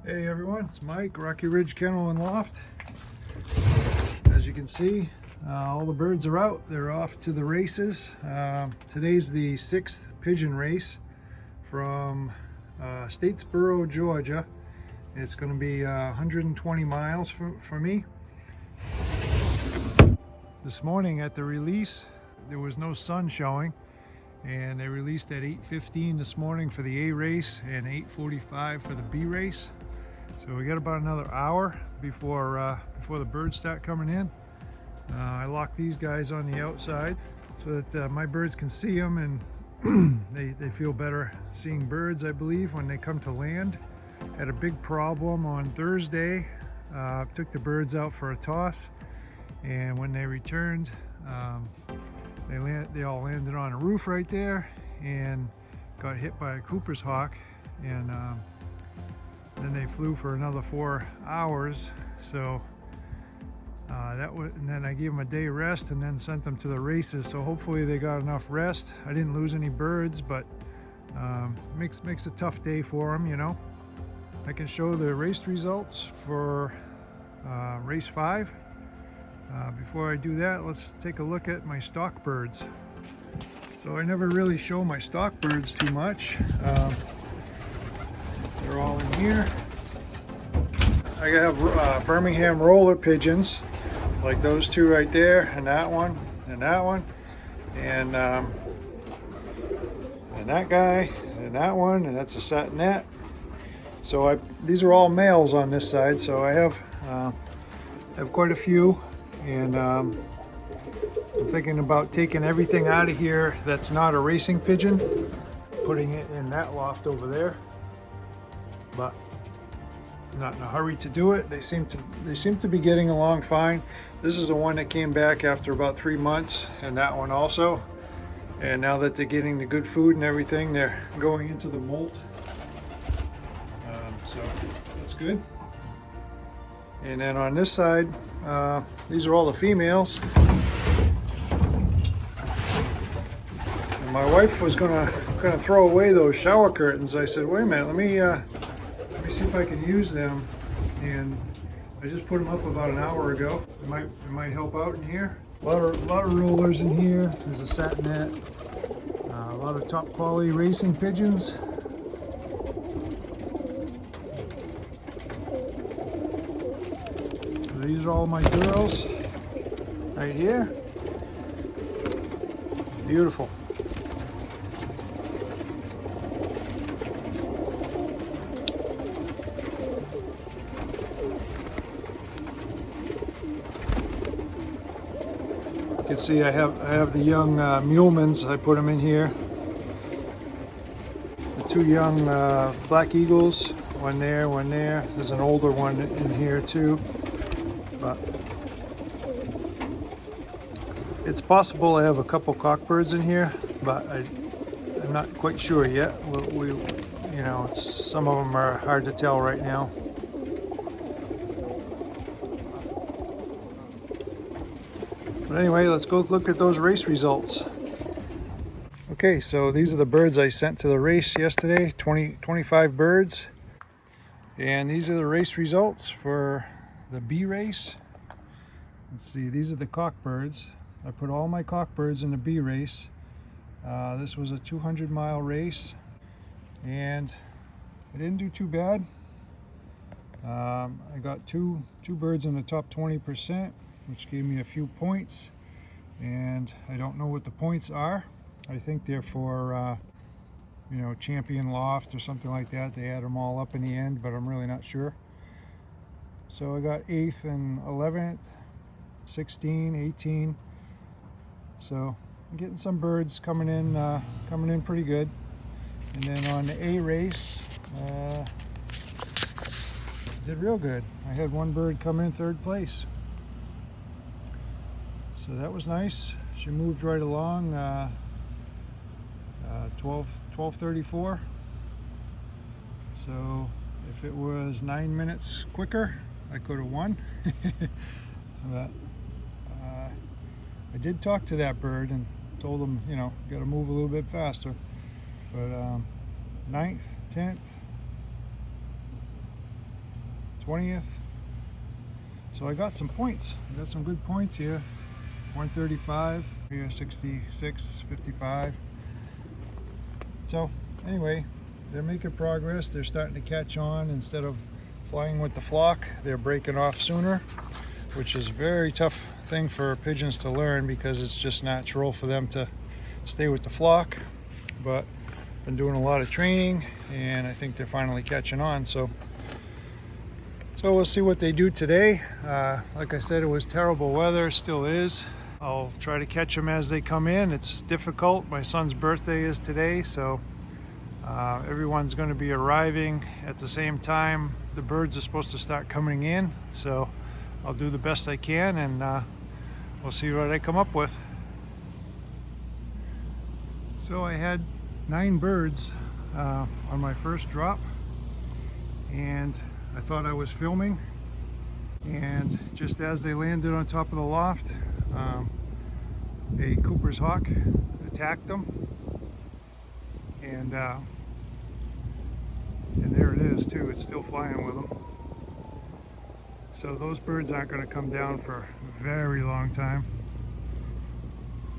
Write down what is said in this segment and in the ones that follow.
Hey everyone, it's Mike, Rocky Ridge Kennel and Loft. As you can see, all the birds are out. They're off to the races. Today's the 6th pigeon race from Statesboro, Georgia. It's going to be 120 miles for me. This morning at the release, there was no sun showing, and they released at 8:15 this morning for the A race and 8:45 for the B race. So we got about another hour before the birds start coming in. I lock these guys on the outside so that my birds can see them, and they feel better seeing birds, I believe, when they come to land. Had a big problem on Thursday. Took the birds out for a toss, and when they returned, they all landed on a roof right there and got hit by a Cooper's hawk, and then they flew for another 4 hours. So and then I gave them a day rest and then sent them to the races. So hopefully they got enough rest. I didn't lose any birds, but makes a tough day for them, you know. I can show the race results for race 5. Before I do that, let's take a look at my stock birds. So I never really show my stock birds too much. They're all in here. I have Birmingham roller pigeons, like those two right there, and that one, and that one, and that guy, and that one, and that's a Satin Net. So these are all males on this side, so I have quite a few, and I'm thinking about taking everything out of here that's not a racing pigeon, putting it in that loft over there. But I'm not in a hurry to do it. They seem to be getting along fine. This is the one that came back after about 3 months, and that one also. And now that they're getting the good food and everything, they're going into the molt. So that's good. And then on this side, these are all the females. And my wife was gonna throw away those shower curtains. I said, wait a minute, let me see if I can use them. And I just put them up about an hour ago. It might help out in here. A lot of rollers in here. There's a Satin Net. A lot of top quality racing pigeons. These are all my girls right here. Beautiful. You can see I have the young Mulemans. I put them in here. The 2 young Black Eagles. One there, one there. There's an older one in here too. But it's possible I have a couple cockbirds in here, but I'm not quite sure yet. You know, some of them are hard to tell right now. But anyway, let's go look at those race results. Okay, so these are the birds I sent to the race yesterday, 25 birds. And these are the race results for the B race. Let's see, these are the cockbirds. I put all my cockbirds in the B race. This was a 200-mile race, and I didn't do too bad. I got two birds in the top 20%, which gave me a few points, and I don't know what the points are. I think they're for you know, champion loft or something like that. They add them all up in the end, but I'm really not sure. So I got 8th and 11th, 16, 18. So I'm getting some birds coming in pretty good. And then on the A race, did real good. I had one bird come in 3rd place. So that was nice. She moved right along. 12:34. So if it was 9 minutes quicker, I could have won. But I did talk to that bird and told him, you know, got to move a little bit faster. But 9th, 10th, 20th. So I got some points. I got some good points here. 135, here 66, 55. So anyway, they're making progress. They're starting to catch on. Instead of flying with the flock, they're breaking off sooner, which is a very tough thing for pigeons to learn because it's just natural for them to stay with the flock. But been doing a lot of training and I think they're finally catching on. So we'll see what they do today. Like I said, it was terrible weather, still is. I'll try to catch them as they come in. It's difficult. My son's birthday is today, so everyone's going to be arriving at the same time. The birds are supposed to start coming in, so I'll do the best I can and we'll see what I come up with. So I had 9 birds on my first drop, and I thought I was filming, and just as they landed on top of the loft, a Cooper's hawk attacked them, and there it is too. It's still flying with them. So those birds aren't going to come down for a very long time,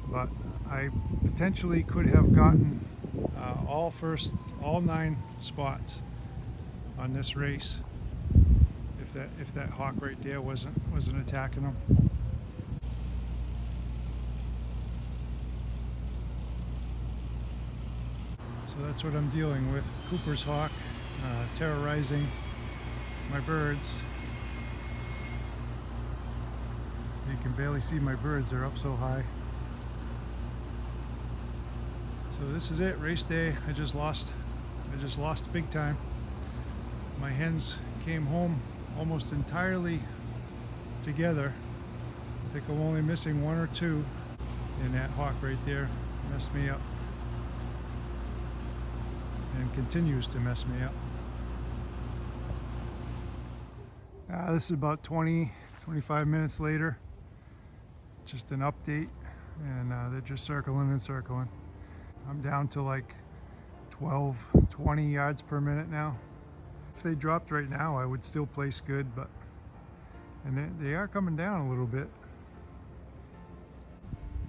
but I potentially could have gotten all 9 spots on this race if that hawk right there wasn't attacking them. So that's what I'm dealing with. Cooper's hawk terrorizing my birds. You can barely see my birds, they're up so high. So this is it, race day. I just lost big time. My hens came home almost entirely together. I think I'm only missing 1 or 2, and that hawk right there messed me up and continues to mess me up. This is about 20-25 minutes later. Just an update, and they're just circling and circling. I'm down to like 12-20 yards per minute now. If they dropped right now, I would still place good, and they are coming down a little bit.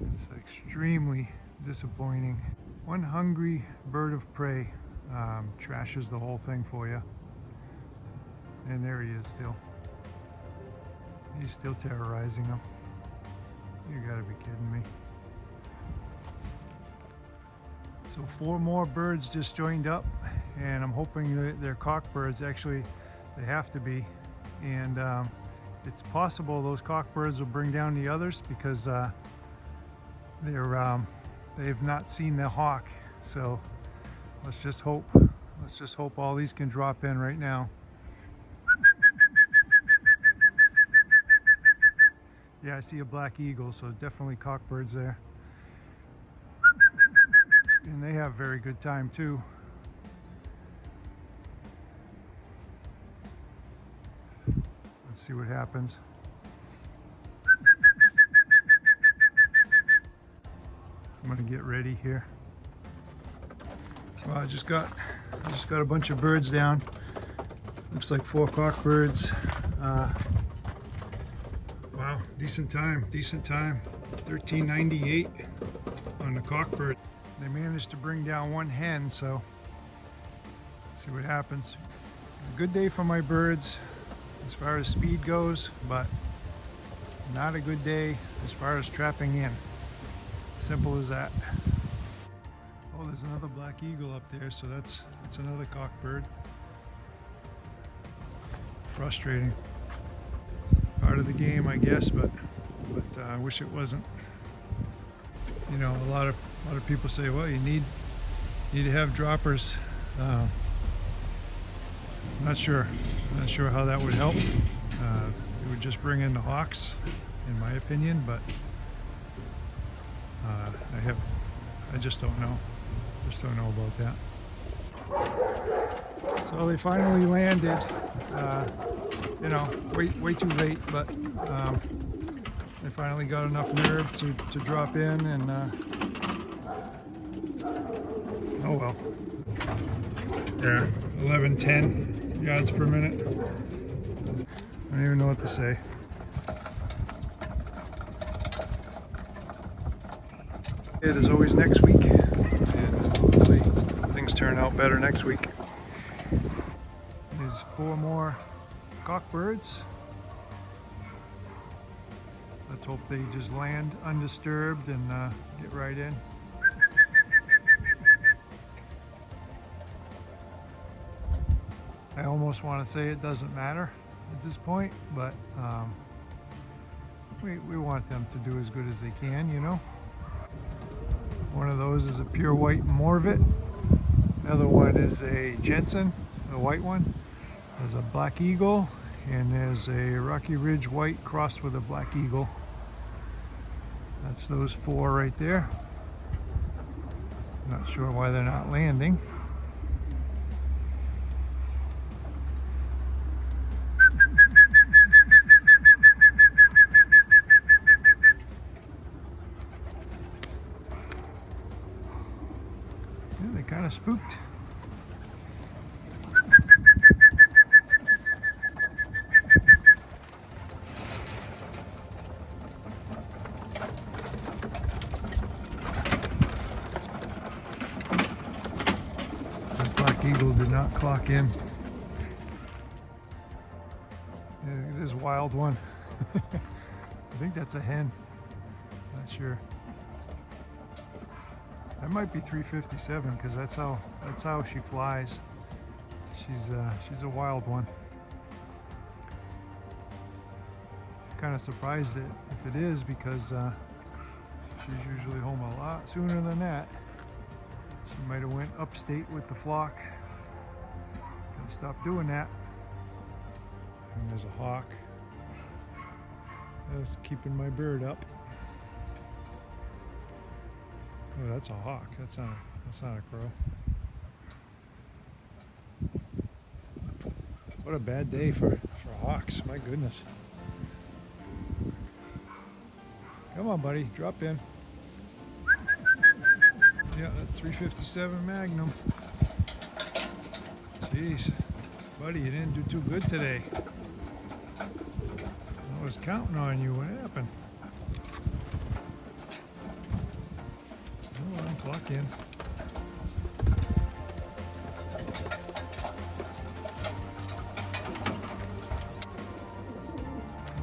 It's extremely disappointing. One hungry bird of prey trashes the whole thing for you. And there he is still. He's still terrorizing them. You gotta be kidding me. So 4 more birds just joined up, and I'm hoping that they're cockbirds. Actually, they have to be, and it's possible those cockbirds will bring down the others because they've not seen the hawk. So let's just hope all these can drop in right now. Yeah, I see a black eagle, so definitely cockbirds there. And they have very good time too. Let's see what happens. I'm gonna get ready here. Well, I just got a bunch of birds down. Looks like 4 cockbirds. Wow, decent time. 1398 on the cockbird. They managed to bring down 1 hen, so see what happens. A good day for my birds as far as speed goes, but not a good day as far as trapping in. Simple as that. Oh, there's another black eagle up there, so that's another cockbird. Frustrating. Part of the game, I guess, but I wish it wasn't. You know, a lot of people say, well, you need to have droppers. Not sure how that would help. It would just bring in the hawks, in my opinion, but I just don't know. Just don't know about that. So they finally landed. You know, way too late, but they finally got enough nerve to drop in, and oh well. Yeah, 11-10 yards per minute. I don't even know what to say. Okay, there's always next week, and hopefully things turn out better next week. There's 4 more cockbirds. Let's hope they just land undisturbed and get right in. I almost want to say it doesn't matter at this point, but we want them to do as good as they can, you know. One of those is a pure white Morvet. The other one is a Jensen, the white one. There's a black eagle, and there's a Rocky Ridge white crossed with a black eagle. That's those 4 right there. Not sure why they're not landing. Yeah, they kind of spooked. Eagle did not clock in. It is a wild one. I think that's a hen. Not sure. That might be 357 because that's how she flies. She's a wild one. Kind of surprised if it is because she's usually home a lot sooner than that. She might have went upstate with the flock. Gotta stop doing that. And there's a hawk. That's keeping my bird up. Oh, that's a hawk. That's not a crow. What a bad day for hawks. My goodness. Come on, buddy. Drop in. Yeah, that's 357 Magnum. Jeez, buddy, you didn't do too good today. I was counting on you. What happened? Come on, clock in.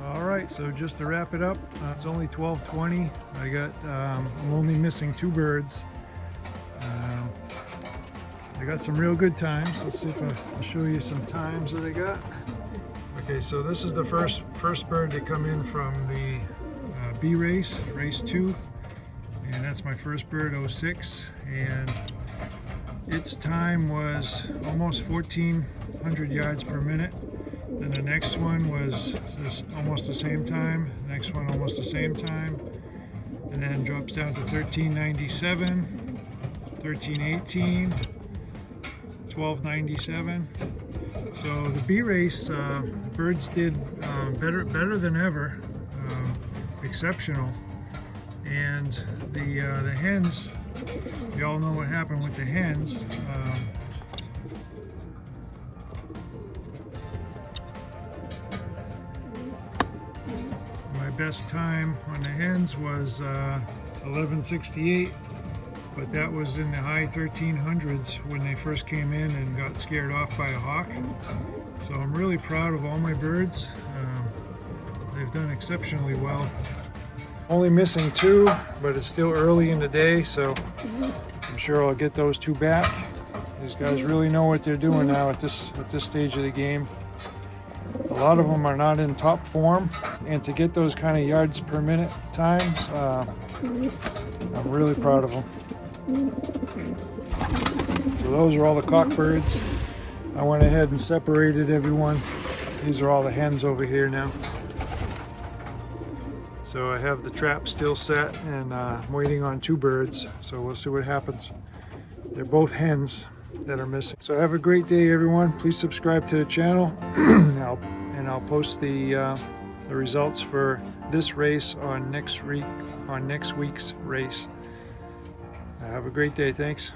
All right, so just to wrap it up, it's only 12:20. I'm only missing 2 birds. I got some real good times. Let's see if I'll show you some times that I got. Okay, so this is the first bird to come in from the B race, race 2, and that's my first bird, 06, and its time was almost 1,400 yards per minute. Then the next one was almost the same time. The next one almost the same time, and then drops down to 1,397, 1,318. 1297. So the B race birds did better than ever, exceptional. And the hens, you all know what happened with the hens. My best time on the hens was 1168. But that was in the high 1300s when they first came in and got scared off by a hawk. So I'm really proud of all my birds. They've done exceptionally well. Only missing 2, but it's still early in the day, so I'm sure I'll get those 2 back. These guys really know what they're doing now at this stage of the game. A lot of them are not in top form, and to get those kind of yards per minute times, I'm really proud of them. So those are all the cockbirds. I went ahead and separated everyone. These are all the hens over here now. So I have the trap still set, and I'm waiting on 2 birds. So we'll see what happens. They're both hens that are missing. So have a great day, everyone. Please subscribe to the channel, and I'll post the results for this race on next week's race. Have a great day. Thanks.